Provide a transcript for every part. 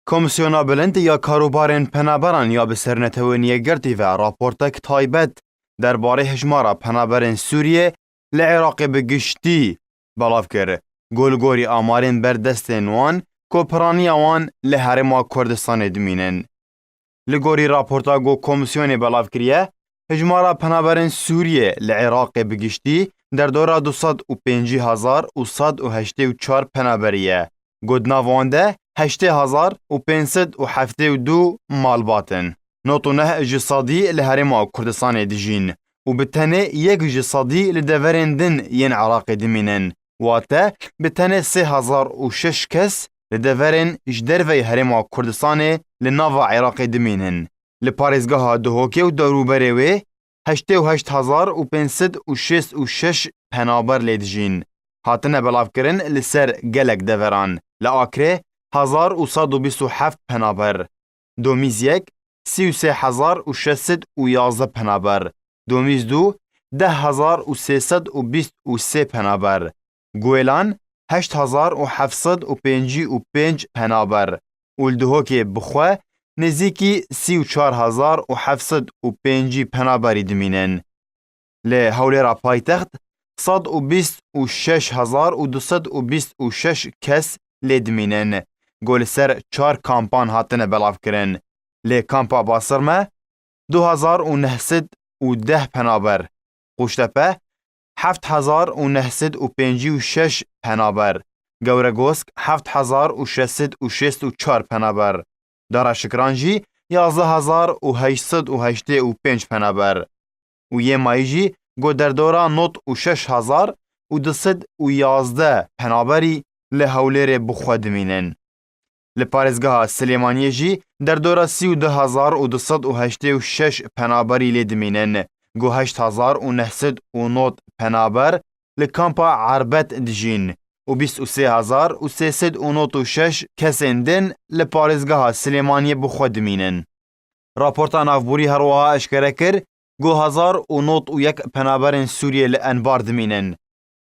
کمیسیونا بلند یا کاروبارن پنابران یا بسرنتوینیه گرتی و راپورتک تایبت درباره هجمارا پنابرن سوریه لعراق بگشتی بلاف کرد. گلگوری آمارین بردستن وان کوپرانی وان لحرما کردستان دمینن. لگوری راپورتا گو کمیسیون بلاف کریه هجمارا پنابرن سوریه لعراق بگشتی در دورا 250,184 پنابریه. گودنا وانده 8,572 مالباتن. نوتونه اجسادی لهرما کردستان دجین و بتنه یک اجسادی لدورندن ین عراق دمینن. واته بتنه 3,006 کس لدورن جدروی هرما کردستان لناوا عراق دمینن. لپارزگاه دهوکی و داروبروی 8,566 پنابر لدجین. هاتنه بلاف کرن لسر گلک دوران. لآکره 1,127 پنابر. دومیز یک 33,611 پنابر. دومیز دو 10,323 پنابر. گویلان 8,755 پنابر. اولدهوکی بخواه نزیکی 34,705 پنابری دمینن. لحولی را پایتخت 126,226 کس لدمینن. گل سر 4 کامپان هاتن بلاف کرن. لی کامپا باسرمه 2,910 پنابر. قوشتپه 7,956 پنابر. گورگوسک 7,664 پنابر. دارا شکرانجی 11,885 پنابر. و یه مایجی گو در دورا نوت 6,211 پنابری لحولیر بخود مینن. لپارزگاه سلیمانیه جی در دورا 32,286 پنابری لدمینن. گو 8,909 پنابر لکامپا عربت دجین و 23,396 کسندن لپارزگاه سلیمانیه بخود مینن. راپورتان افبوری هروها اشکره کر گو 1,091 پنابرین سوریه لانبار دمینن.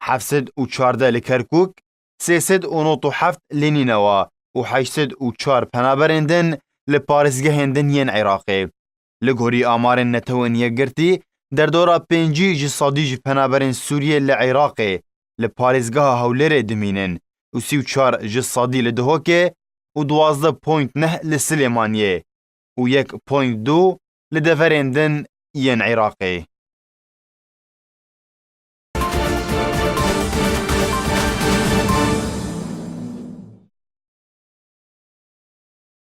714 لکرکوک 397 لنینوا و 804 پنابرندن لپارزگه هندن ین عراقی. لگوری آمار نتوانیه گرتی در دورا 5 جسادی پنابرین سوریه لعراقی لپارزگه هولیر دمینن و 34 جسادی لدهوکه و 12.9 لسلیمانیه و 1.2 لدفرندن ین عراقی.